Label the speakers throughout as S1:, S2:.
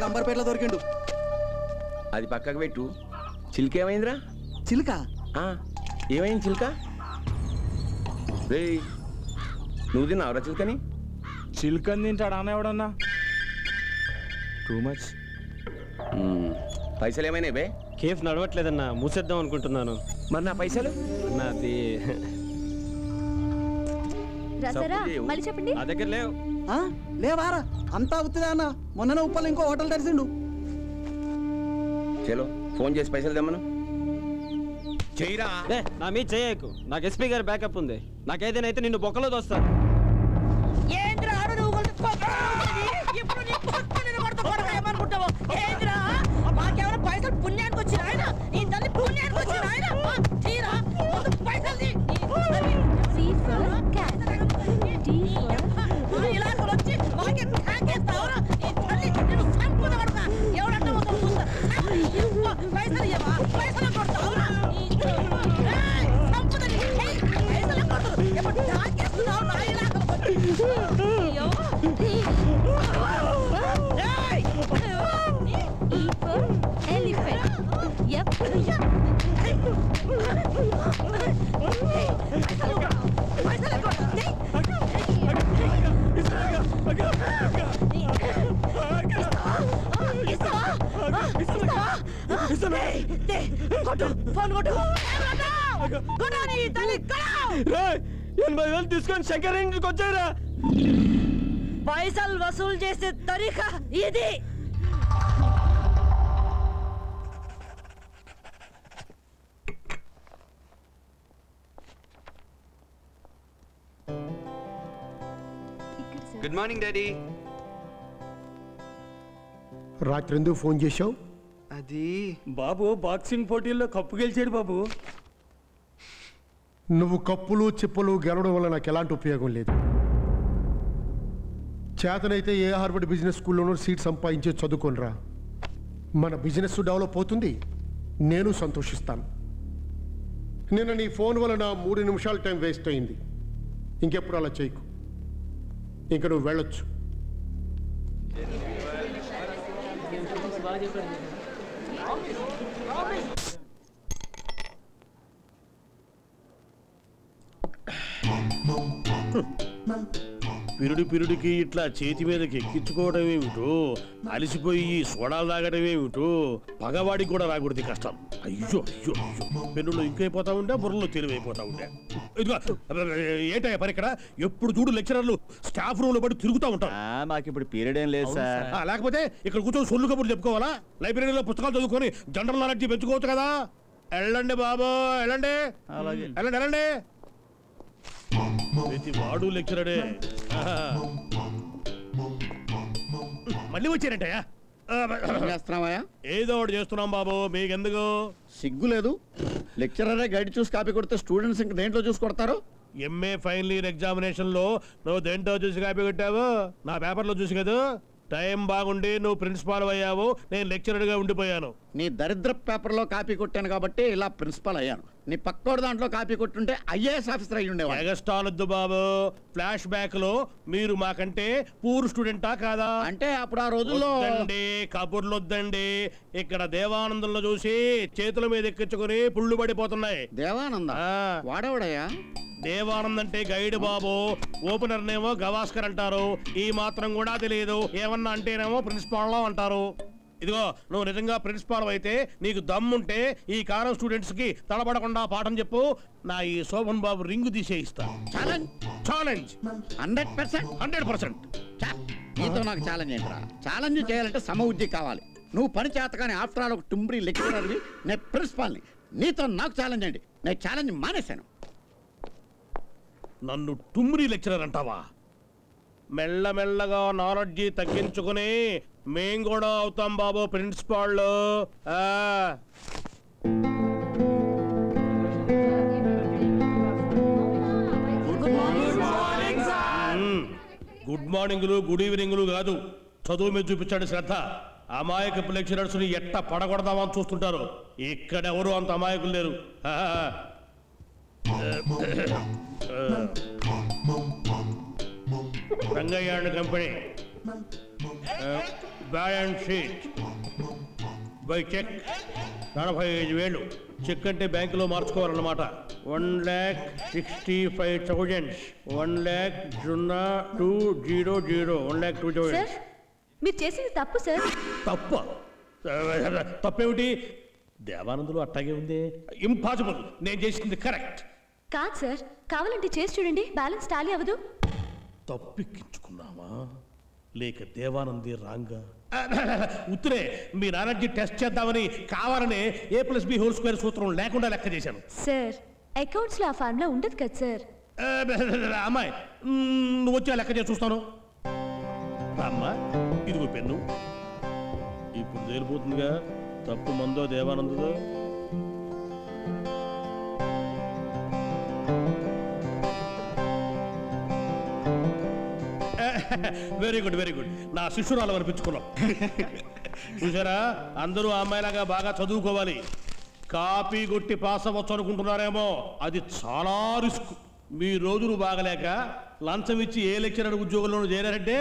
S1: అంబర్పేటలో దొరికిండు.
S2: అది పక్కకు పెట్టు. చిలుక ఏమైందిరా?
S1: చిలుక
S2: ఏమైంది? చిలుక రే నువ్వు తిన్నావురా చిలుకని?
S3: చిలుకని తింటాడు అన్న ఎవడన్నా? Too much.
S2: పైసలు ఏమైనా బే?
S4: కేఫ్ నడవట్లేదన్నా, మూసేద్దాం అనుకుంటున్నాను.
S2: మరి నా పైసలు?
S4: నాది
S5: మళ్ళీ చెప్పండి.
S4: నా దగ్గర లేవు.
S1: లేవారా? అంతా అవుతుందా అన్న? మొన్న ఉప్పలు ఇంకో హోటల్ తెరిచిండు.
S2: చలో ఫోన్ చేసి పైసలు తెమ్మను. చెయ్యరా.
S4: నా మీద చేయకు. నాకు ఎస్పీ గారి బ్యాకప్ ఉంది. నాకేదైనా అయితే నిన్ను బొక్కలో దోస్తాను.
S6: పైసలు పుణ్యానికి వచ్చిన ఆయన ఈ తల్లి పుణ్యానికి వచ్చిన ఆయన తీరా పైసలు ఇలాంటి వచ్చి మాకే కాకేస్తావురా ఈ తల్లి నేను సంపూర్ణ ఎవడంటే పైసలు ఇవ్వవా? పైసలు కొడతావురా సంపదని పైసలు కొడతారు. ఎప్పుడు కాకేస్తున్నావు నా ఇలాంటి
S4: తీసుకొని శంకర్ ఇంటికి వచ్చారా?
S6: పైసలు వసూలు చేసే తరీకా ఇది.
S7: Good morning daddy.
S8: రాత్రి ఎందుకు ఫోన్ చేశావు?
S7: అది
S3: బాబు బాక్సింగ్ పోటీల్లో కప్పు గెలిచాడు బాబు.
S8: నువ్వు కప్పులు చిప్పలు గెలవడం వల్ల నాకు ఎలాంటి ఉపయోగం లేదు. చేతనైతే ఏ హార్వర్డ్ బిజినెస్ స్కూల్లోనూ సీట్ సంపాదించే చదువుకోనరా. మన బిజినెస్ డెవలప్ అవుతుంది, నేను సంతోషిస్తాను. నిన్న నీ ఫోన్ వల్ల నా 3 నిమిషాల టైం వేస్ట్ అయింది. ఇంకెప్పుడు అలా చేయకు. ఇంక నువ్వు వెళ్ళొచ్చు.
S9: పిరుడికి ఇట్లా చేతి మీదకి ఎక్కించుకోవడం ఏమిటో, అలిసిపోయి సోడాలు తాగడం ఏమిటో, పగవాడికి కూడా రాకూడదు కష్టం. అయ్యో అయ్యో అయ్యో, పెన్నులో ఇంకైపోతా ఉండే, బుర్రలో తెలివైపోతా ఉండే. ఇదిగో ఏంటయ్యా పని ఇక్కడ? ఎప్పుడు చూడు లెక్చరర్లు స్టాఫ్ రూమ్ లో పడి తిరుగుతూ ఉంటారు.
S10: మాకు ఇప్పుడు పీరియడ్ ఏం లేదు సార్.
S9: లేకపోతే ఇక్కడ కూర్చొని సొల్లు కబుర్లు చెప్పుకోవాలా? లైబ్రరీలో పుస్తకాలు చదువుకొని జనరల్ నాలెడ్జ్ పెంచుకోవచ్చు కదా. వెళ్ళండి బాబు, వెళ్ళండి వెళ్ళండి వెళ్ళండి. ప్రతి వాడు లెక్చరడే. మళ్ళీ వచ్చారంటయ్యా? ఏదో ఒకటి చేస్తున్నాం బాబు, మీకెందుకు
S10: సిగ్గు లేదు? లెక్చరరే గైడ్ చూసి కాపీ కొడితే స్టూడెంట్స్ ఇంకా దేంట్లో చూసి కొడతారు?
S9: ఎంఏ ఫైనల్ ఇయర్ ఎగ్జామినేషన్ లో నువ్వు దేంట్లో చూసి కాపీ కొట్టావు? నా పేపర్లో చూసి కదా. టైం బాగుండి నువ్వు ప్రిన్సిపాల్ అయ్యావు, నేను లెక్చరర్ గా ఉండిపోయాను.
S10: నీ దరిద్ర పేపర్లో కాపీ కొట్టాను కాబట్టి ఇలా ప్రిన్సిపాల్ అయ్యాను. నీ పక్కోడు దాంట్లో కాపీ కొట్టుంటే ఐఏఎస్ ఆఫీసర్ అయ్యి ఉండేవాడు.
S9: ఎగస్టాలొద్దు బాబు. ఫ్లాష్ బ్యాక్ లో మీరు మాకంటే పూర్ స్టూడెంటా కాదా?
S10: అంటే అప్పుడు ఆ రోజుల్లో
S9: కబుర్లు వద్దండి. ఇక్కడ దేవానందంలో చూసి చేతుల మీద ఎక్కించుకుని పుళ్ళు పడిపోతున్నాయి.
S10: దేవానంద వాడేవాడయ్యా?
S9: దేవానంద్ అంటే గైడ్ బాబు, ఓపెనర్ నేమో గవాస్కర్ అంటారు. ఈ మాత్రం కూడా తెలియదు. ఏమన్నా అంటేనేమో ప్రిన్సిపాల్ అంటారు. ఇదిగో నువ్వు నిజంగా ప్రిన్సిపాల్ అయితే నీకు దమ్ముంటే ఈ కారం స్టూడెంట్స్ కి తడబడకుండా పాఠం చెప్పు. నా ఈ శోభన్ బాబు రింగు తీసేయిస్తా. ఛాలెంజ్ 100%.
S10: నీతో నాకు ఛాలెంజ్ ఏంట్రా? ఛాలెంజ్ చేయాలంటే సమబుద్ధి కావాలి. నువ్వు పని చేత కానీ ఆఫ్టర్ ఆల్ ఒక టుంబ్రీ లెక్చరర్వి, నేను ప్రిన్సిపాల్ని. నీతో నాకు ఛాలెంజ్ అండి. నేను ఛాలెంజ్ మానేశాను.
S9: నన్ను టుమ్రీ లెక్చరర్ అంటావా? మెల్లమెల్లగా నాలెడ్జి తగ్గించుకుని మేం కూడా అవుతాం బాబు ప్రిన్సిపాల్. గుడ్ మార్నింగ్లు గుడ్ ఈవినింగ్లు కాదు, చదువు మీద చూపించాడు శ్రద్ధ. అమాయకపు లెక్చరర్స్ ని ఎట్ట పడగొడదామని చూస్తుంటారు. ఇక్కడెవరు అంత అమాయకులు లేరు. Rangayya and company balance sheet by cheque 45,000. Cheque అంటే బ్యాంకులో మార్చుకోవాలన్నమాట. 1,65,000. 1,02,000. 1,02,000.
S5: సార్ మీరు చేసింది తప్పు సార్.
S9: తప్ప తప్పేమిటి? దేవానందులు అట్టాగే ఉంది. ఇంపాసిబుల్. నేను చేసింది కరెక్ట్.
S5: కాదు సార్, కావాలంటే చేసి చూడండి, బ్యాలెన్స్ టాలీ అవ్వదు.
S9: తప్పెక్కించుకున్నావా లేక దేవానంది రాంగా? ఉత్తరే మీ నాన్నజీ టెస్ట్ చేద్దామని కావాలనే A+B² సూత్రం లేకుండా లెక్క చేశాను.
S5: సార్ అకౌంట్స్ లో ఆ ఫార్ములా ఉండదు కదా సార్.
S9: అమ్మాయి నువ్వు వచ్చి లెక్క చేసి చూస్తాను. అమ్మా ఇదిగో పెన్ను. ఇప్పుడు తేలిపోతుందిగా తప్పు మందో దేవానందుదో. Very good very good. నా శిష్యురాలు అనిపించుకున్నాం. చూసారా, అందరూ అమ్మాయిలాగా బాగా చదువుకోవాలి. కాపీ కొట్టి పాస్ అవ్వచ్చు అనుకుంటున్నారేమో, అది చాలా రిస్క్. మీ రోజులు బాగలేక లంచం ఇచ్చి ఏ లెక్చరర్ ఉద్యోగంలోనూ చేరారంటే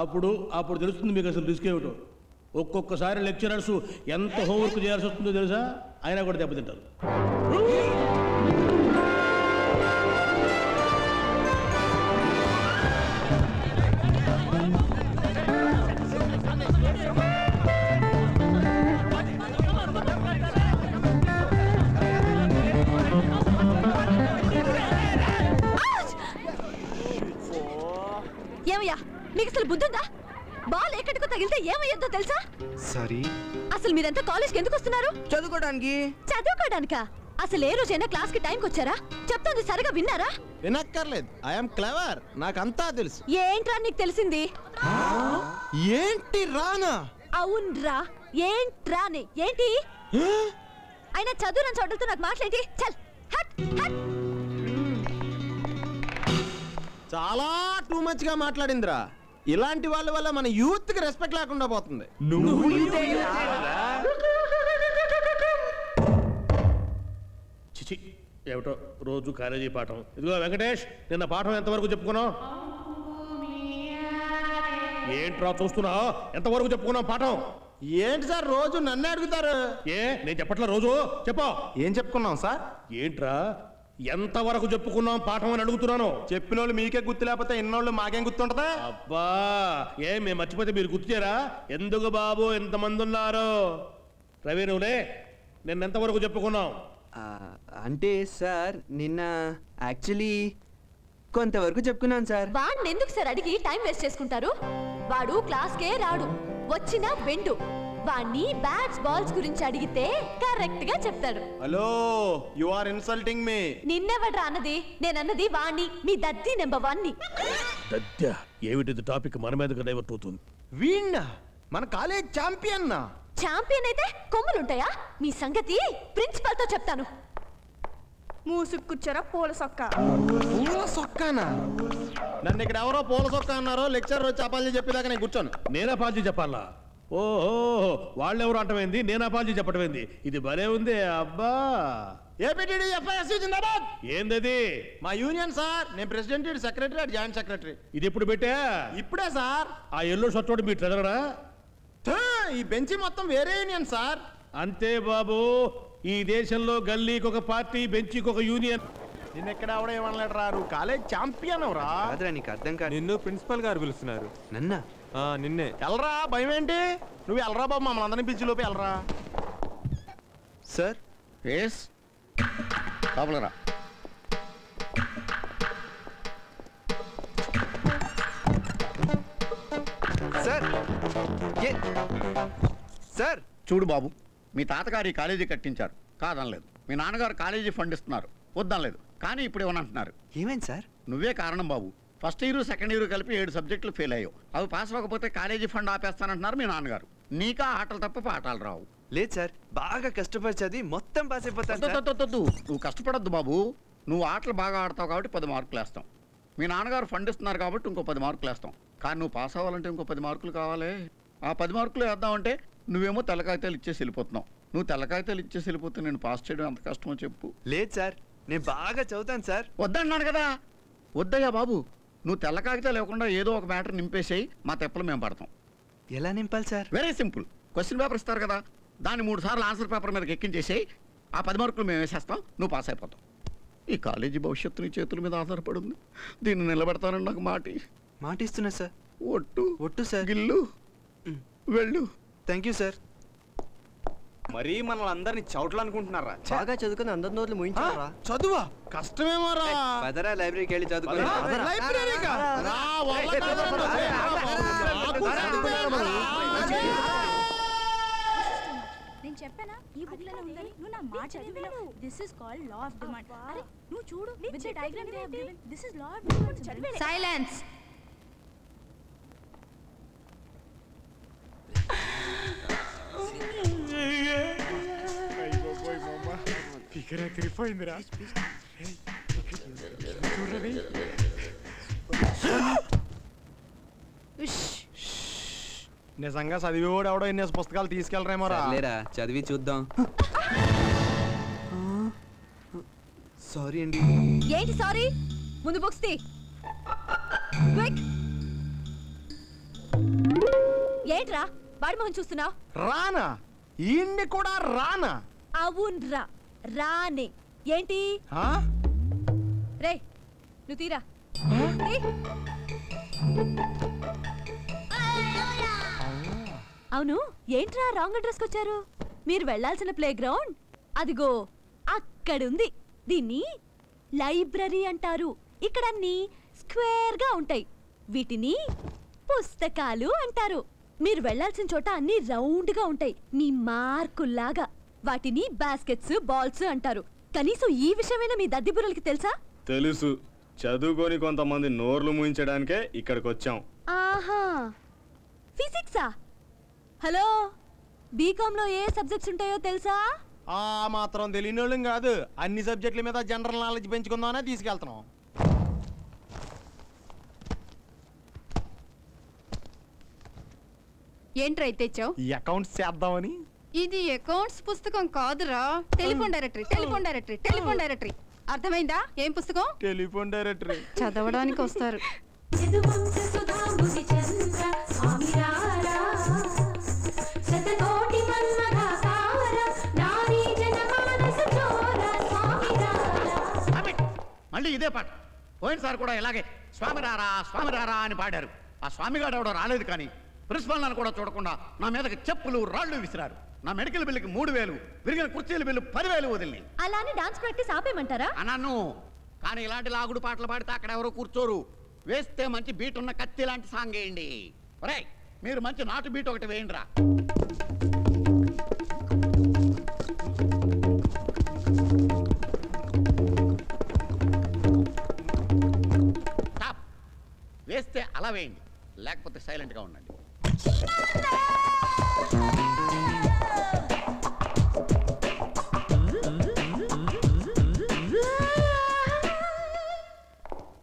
S9: అప్పుడు తెలుస్తుంది మీకు అసలు రిస్క్ ఏమిటో. ఒక్కొక్కసారి లెక్చరర్స్ ఎంత హోంవర్క్ చేయాల్సి వస్తుందో తెలుసా, అయినా కూడా దెబ్బతింటారు.
S5: ఏమయ్యా మీకు అసలు బుద్ధుందా? బాల్ ఎక్కడికో తగిలితే ఏమయ్యద్దో తెలుసా?
S7: సరే
S5: అసలు మీరంతా కాలేజ్కి ఎందుకు వస్తున్నారు?
S7: చదువుకోవడానికి.
S5: చదువుకోవడానికా? అసలు ఏ రోజైనా క్లాస్ కి టైంకి వచ్చారా? చెప్తుంది సరిగా విన్నారా?
S7: వినక్కర్లేదు, ఐఎమ్ క్లెవర్, నాకంతా తెలుసు.
S5: ఏంట్రా నీకు తెలిసింది?
S7: ఏంటి రానా?
S5: అవునరా, ఏంట్రానే? ఏంటి అయినా చదువు చోటలతో నాకు మాట్లాడి చల్ హట్ హట్.
S7: చాలా టూ మచ్ గా మాట్లాడిందిరా. ఇలాంటి వాళ్ళ వల్ల మన యూత్ కి రెస్పెక్ట్ లేకుండా పోతుంది.
S9: చిచి ఏమిటో రోజు కాలేజీ పాఠం. ఇదిగో వెంకటేష్, నిన్న పాఠం ఎంతవరకు చెప్పుకున్నావు? ఏంట్రా చూస్తున్నావు? ఎంతవరకు చెప్పుకున్నావు పాఠం?
S7: ఏంటి సార్ రోజు నన్నే అడుగుతారు?
S9: నేను చెప్పట్లా, రోజు చెప్పు.
S7: ఏం చెప్పుకున్నాం సార్?
S9: ఏంట్రా ఎంతవరకు చెప్పుకున్నాం పాఠం అని అడుగుతున్నాను.
S7: చెప్పిన వాళ్ళు మీకే గుర్తు లేకపోతే ఇన్నోళ్ళు మాకేం గుర్తుంటదా?
S9: అబ్బా మేము మర్చిపోతే మీరు గుర్తు చేయరా? ఎందుకు బాబు ఎంతమంది ఉన్నారు? రవి నువ్వులే, నిన్న ఎంతవరకు చెప్పుకున్నాం?
S11: అంటే సార్ నిన్న యాక్చువల్లీ కొంతవరకు చెప్పుకున్నాను సార్.
S5: వాడిని ఎందుకు సార్ అడిగి టైం వేస్ట్ చేసుకుంటారు? వాడు క్లాస్కే రాడు, వచ్చిన వెండు. వాణ్ణి బ్యాట్స్ బాల్స్ గురించి అడిగితే కరెక్ట్ గా చెప్తాడు.
S7: Hello, you are insulting me.
S5: నిన్నెవడ్రా అన్నది? నేనన్నది వాణ్ణి, మీ దద్దీ నెంబర్ 1ని.
S9: దద్దా ఏమిటిది? టాపిక్ మన మీదకి డైవర్ట్ అవుతుంది.
S7: వీణ్ణా? మన కాలేజ్ ఛాంపియన్.
S5: ఛాంపియన్ అయితే కొమ్ములుంటాయా? మీ సంగతి ప్రిన్సిపల్ తో చెప్తాను.
S6: మూసుకుచ్చరా పూల సొక్క.
S7: పూల సొక్కానా? నన్ను ఇక్కడ ఎవరో పూల సొక్క అన్నారో లెక్చర్ వచ్చి అపాలజీ చెప్పేదాకా నేను కూర్చోను.
S9: నేను అపాలజీ చెప్పాలా? ఓహో, వాళ్ళెవరు అంటమైంది, నేను అపాలజీ చెప్పటమైంది. ఇది భలే ఉంది. అబ్బా
S7: ఏపీటీడీ ఎఫ్ఐఎస్సీ జిందాబాద్.
S9: ఏందది?
S7: మా యూనియన్ సార్. నేను ప్రెసిడెంట్, సెక్రటరీ, జాయింట్ సెక్రటరీ.
S9: ఇది ఎప్పుడు పెట్టా?
S7: ఇప్పుడే సార్.
S9: ఆ ఎల్లో షర్ట్ మీ ట్రెజరరా?
S7: ఈ బెంచి మొత్తం వేరే యూనియన్ సార్.
S9: అంతే బాబు, ఈ దేశంలో గల్లీకి ఒక పార్టీ, బెంచికి ఒక యూనియన్.
S7: నిన్న ఎక్కడ ఆవిడ ఏమనలేడరా, నువ్వు కాలేజ్ ఛాంపియన్ అవరా?
S11: కాదురా, నీకు అర్థం కాదు.
S12: నిన్ను ప్రిన్సిపల్ గారు పిలుస్తున్నారు.
S11: నన్నా?
S12: నిన్నే.
S7: ఎల్రా, భయం ఏంటి? నువ్వు ఎల్రా బాబు, మమ్మల్ని అందరినీ పిలిచి లోపు ఎల్రా.
S11: సార్
S10: ఎస్ లోపలరా.
S11: సార్ సార్
S10: చూడు బాబు, మీ తాతగారు ఈ కాలేజీ కట్టించారు, కాదనలేదు. మీ నాన్నగారు కాలేజీ ఫండ్ ఇస్తున్నారు, వద్దనలేదు. కానీ ఇప్పుడు ఏమనంటున్నారు?
S11: ఏమైంది సార్?
S10: నువ్వే కారణం బాబు. ఫస్ట్ ఇయర్ సెకండ్ ఇయర్ కలిపి 7 సబ్జెక్టులు ఫెయిల్ అయ్యావు. అవి పాస్ అవ్వకపోతే కాలేజీ ఫండ్ ఆపేస్తానంటున్నారు మీ నాన్నగారు. నీకా ఆటలు తప్ప పాఠాలు రావు.
S11: లేదు సార్, బాగా కష్టపడి చదివి మొత్తం పాస్ అయిపోతాను.
S10: నువ్వు కష్టపడద్దు బాబు. నువ్వు ఆటలు బాగా ఆడతావు కాబట్టి 10 మార్కులు వేస్తాం. మీ నాన్నగారు ఫండ్ ఇస్తున్నారు కాబట్టి ఇంకో 10 మార్కులు వేస్తాం. కానీ నువ్వు పాస్ అవ్వాలంటే ఇంకో 10 మార్కులు కావాలి. ఆ 10 మార్కులు వేద్దామంటే నువ్వేమో తెల్ల కాగితాలు ఇచ్చేసి వెళ్ళిపోతున్నావు. నువ్వు తెల్ల కాగితాలు ఇచ్చేసి వెళ్ళిపోతే నేను పాస్ చేయడం ఎంత కష్టమో చెప్పు.
S11: లేదు సార్, నేను బాగా చదువుతాను సార్.
S10: వద్దన్నాను కదా. వద్దయ్యా బాబు, నువ్వు తెల్ల కాగితాలు లేకుండా ఏదో ఒక మ్యాటర్ నింపేసేయి, మా తెప్పలు మేము పడతాం.
S11: ఎలా నింపాలి sir?
S10: Very simple. Question paper ఇస్తారు కదా, దాన్ని 3 సార్లు ఆన్సర్ పేపర్ మీదకి ఎక్కించేసేయి. ఆ 10 మార్కులు మేము వేసేస్తాం, నువ్వు పాస్ అయిపోతావు. ఈ కాలేజీ భవిష్యత్తు నీ చేతుల మీద ఆధారపడింది. దీన్ని నిలబెడతానని నాకు
S11: మాట ఇస్తున్నా సార్.
S10: ఒట్టు సార్. గిల్లు వెళ్ళు.
S11: Thank you sir.
S4: మరీ మనల్ని అందరినీ చౌట్లు అనుకుంటున్నారా?
S1: బాగా చదువుకుని అందరి నోట్లు ముయించారా?
S7: చదువా కష్టమేమోరా.
S11: పదరా లైబ్రరీకి వెళ్ళి చదువుకో.
S7: లైబ్రరీకా? నా వల్ల
S13: నేను చెప్పానా ఈ బుక్ లో ఉందని? నువ్వు నా మాట చదివావు. This is called law of demand. అరే నువ్వు చూడు, with the diagram they have given. This is law of demand. చదివే.
S5: సైలెన్స్.
S3: ఫిగర్ తిరిగిపోయిందిరా.
S7: నిజంగా చదివేవాడు ఎవడో ఎన్ని పుస్తకాలు తీసుకెళ్ళరేమోరా.
S11: లేరా చదివి చూద్దాం. సారీ అండి.
S5: ఏంటి సారీ? ముందు బుక్స్ తీ. క్విక్. ఏంట్రా వాడి మొహం చూస్తున్నావు?
S7: రానా? ఈయన్ని కూడా రానా?
S5: అవునరా, రానే. ఏంటి రే, నువ్వు తీరా. అవును, ఏంట్రా రాంగ్ అడ్రస్కి వచ్చారు? మీరు వెళ్లాల్సిన ప్లే గ్రౌండ్ అదిగో అక్కడుంది. దీన్ని లైబ్రరీ అంటారు. ఇక్కడ అన్ని స్క్వేర్ గా ఉంటాయి. వీటిని పుస్తకాలు అంటారు. మీరు వెళ్లాల్సిన చోట అన్ని రౌండ్ గా ఉంటాయి, మీ మార్కుల్లాగా. వాటిని బాస్కెట్స్, బాల్స్ అంటారు. కనీసం ఈ విషయమైనా మీ దద్దిబుర్రలకి తెలుసా?
S3: తెలుసు. చదువుకొని కొంతమంది నోర్లు ముయించడానికే ఇక్కడికి వచ్చాం.
S5: ఆహా, ఫిజిక్సా? హలో, బీకామ్ లో ఏ సబ్జెక్ట్స్ ఉంటాయో తెలుసా?
S7: ఆ మాత్రం తెలియనోళ్ళం కాదు. అన్ని సబ్జెక్టుల మీద జనరల్ నాలెడ్జ్ పెంచుకుందామనే తీసుకెళ్తున్నాం.
S14: ఏంట్రా తెచ్చావు?
S7: అకౌంట్స్ చేద్దామని.
S14: ఇది అకౌంట్స్ పుస్తకం కాదురా, telephone directory. Telephone directory, telephone directory. అర్థమైందా? ఏం పుస్తకం?
S7: Telephone directory.
S14: చదవడానికి వస్తారు.
S10: మళ్ళీ ఇదే పాట. పోయినసారి కూడా ఇలాగే స్వామి రారా అని పాడారు. ఆ స్వామిగాడు ఎవడో రాలేదు, కానీ ప్రిన్సిపల్ నన్ను కూడా చూడకుండా నా మీదకి చెప్పులు రాళ్ళు విసిరారు. నా మెడికల్ బిల్లుకి 3000, విరిగిన కుర్చీల బిల్లు 10,000 వదిలి.
S5: అలానే డాన్స్ ప్రాక్టీస్ ఆపేయమంటారా?
S10: అన్నాను, కానీ ఇలాంటి లాగుడు పాటలు పాడితే అక్కడ ఎవరో కూర్చోరు. వేస్తే మంచి బీట్ ఉన్న కత్తి లాంటి సాంగ్ వేయండి. ఒరేయ్, మీరు మంచి నాటు బీట్ ఒకటి వేయండి రా. వేస్తే అలా వేయండి, లేకపోతే సైలెంట్గా ఉండండి.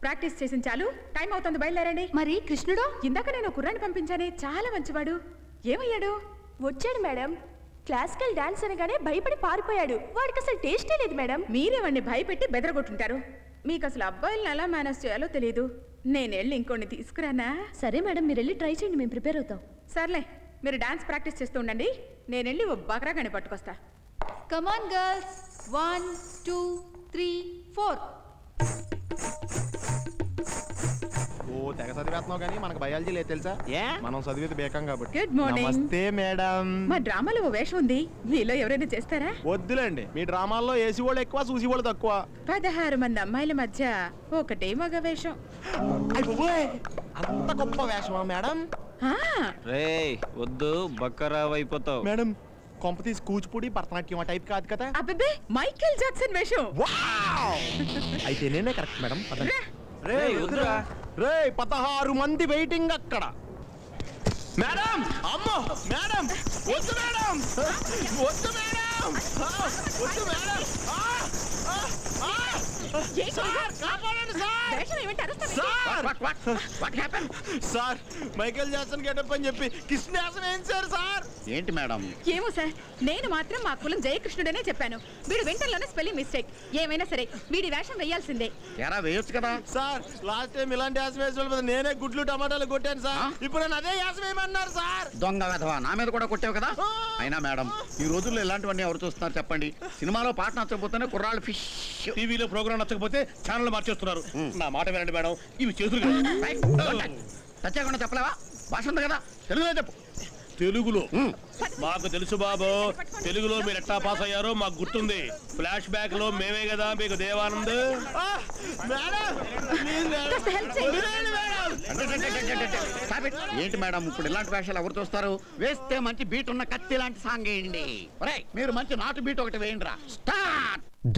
S6: ప్రాక్టీస్ చేసిన చాలు, టైం అవుతుంది, బయలుదేరండి.
S14: మరి కృష్ణుడు?
S6: ఇందాక నేను కుర్రాన్ని పంపించానే, చాలా మంచివాడు. ఏమయ్యాడు?
S13: వచ్చాడు మేడం. క్లాసికల్ డాన్స్ అనగానే భయపడి పారిపోయాడు. వాడికి అసలు టేస్టే లేదు మేడం.
S6: మీరే వాడిని భయపెట్టి బెదరగొట్టుంటారు. మీకు అసలు అబ్బాయిలను ఎలా మేనేజ్ చేయాలో తెలియదు. నేను వెళ్ళి ఇంకోని తీసుకురానా?
S5: సరే మేడం, మీరు వెళ్ళి ట్రై చేయండి, మేము ప్రిపేర్ అవుతాం.
S6: సర్లే, మీరు డాన్స్ ప్రాక్టీస్ చేస్తూ ఉండండి. నేను వెళ్ళి ఓ బకరా గని పట్టుకొస్తా.
S14: కమాన్ గర్ల్స్, 1 2 3 4.
S7: ఓ తెగ చదివేస్తున్నావు, కానీ మనకు బయాలజీ లేదు తెలుసా? మనం చదివేది బేకం కాబట్టి.
S6: Good morning.
S7: నమస్తే మేడం.
S6: మా డ్రామాలో ఓ వేషం ఉంది, మీలో ఎవరైనా చేస్తారా?
S7: వద్దులేండి, మీ డ్రామాల్లో ఏసీ వాళ్ళు ఎక్కువ, చూసి వాళ్ళు తక్కువ.
S6: 16 మంది అమ్మాయిల మధ్య ఒకటే మగ వేషం.
S7: అంత గొప్ప వేషమా మేడం?
S4: రేయ్ వద్దు, బక్కరావు అయిపోతావు.
S7: మేడం, కొంప తీసి కూచిపూడి, భరతనాట్యం ఆ టైప్ కాదు కదా?
S6: అబ్బే, మైకేల్ జాక్సన్ వేషం.
S7: అయితే నేనే కరెక్ట్ మేడం.
S4: రేయ్ వద్దురా.
S7: రేయ్ 16 మంది వెయిటింగ్ అక్కడ. మేడం, అమ్మో మేడం, వద్దు మేడం, వద్దు మేడం, వద్దు madam. Sir Michael Jackson getup అని చెప్పి కృష్ణాసం వేయించారు సార్.
S10: ఏంటి మేడం?
S14: ఏమో సార్, నేను మాత్రం మా కులం జయకృష్ణుడనే చెప్పాను. వీడు వెంటర్లోనే స్పెల్లింగ్ మిస్టేక్. ఏమైనా సరే వీడి వేషం వేయాల్సిందే.
S10: ఎరా వేయొచ్చు కదా
S7: సార్. లాస్ట్ టైం ఇలాంటి యాసం వేసిన నేనే గుడ్లు టమాటాలు కొట్టాను సార్. ఇప్పుడు నేను అదే యాసం వేయమన్నారు సార్.
S10: దొంగ వెధవా, నా మీద కూడా కొట్టావు కదా. అయినా మేడం ఈ రోజుల్లో ఇలాంటివన్నీ ఎవరు చూస్తున్నారు చెప్పండి? సినిమాలో పాట నచ్చకపోతేనే కుర్రాళ్ళు ఫిష్,
S9: టీవీలో ప్రోగ్రామ్ నచ్చకపోతే ఛానల్ మార్చేస్తున్నారు. నా మాట వినండి మేడం, ఇవి చేతులు
S10: సత్యాకుండా చెప్పలేవా? భాష ఉంది కదా, తెలుగులో చెప్పు.
S9: తెలుగులో మాకు తెలుసు బాబు. తెలుగులో మీరు ఎట్టా పాస్ అయ్యారో మాకు గుర్తుంది. ఫ్లాష్ బ్యాక్ లో మేమే కదా మీకు దేవానంద్.
S10: ఏంటి మేడం ఇప్పుడు ఇలాంటి వేషాలు ఎవరు చూస్తారు? వేస్తే మంచి బీట్ ఉన్న కత్తి లాంటి సాంగ్ వేయండి. మీరు మంచి నాటు బీట్ ఒకటి వేయండి రా. స్టార్ట్.